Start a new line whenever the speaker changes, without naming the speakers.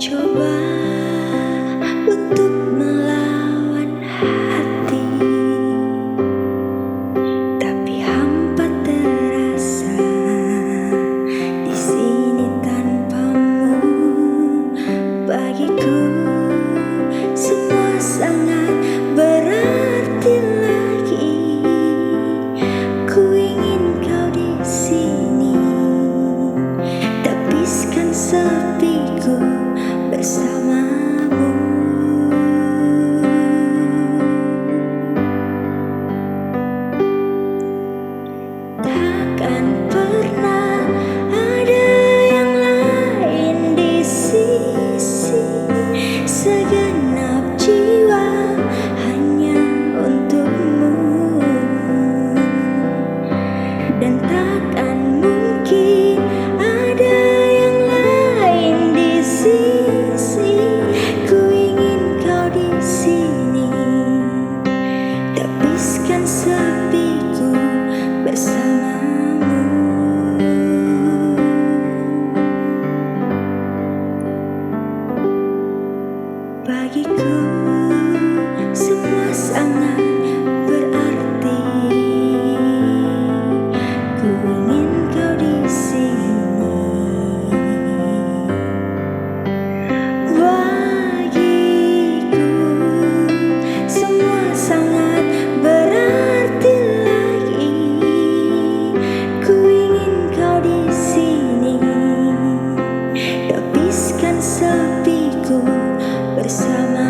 Coba untuk melawan hati, tapi hampa terasa di sini tanpamu. Bagiku semua sangat berarti lagi. Ku ingin kau di sini, tapiskan sepiku bersamamu. Takkan pernah ada yang lain di sisi, segenap jiwa hanya untukmu. Dan takkan mungkin ada yang lain di sisi. Ku ingin kau di sini, tapiskan sepiku bersamamu. Bagiku semua sangat berarti. Ku ingin kau di sini. Bagiku semua sangat berarti lagi. Ku ingin kau di sini, tapiskan sepiku bersama.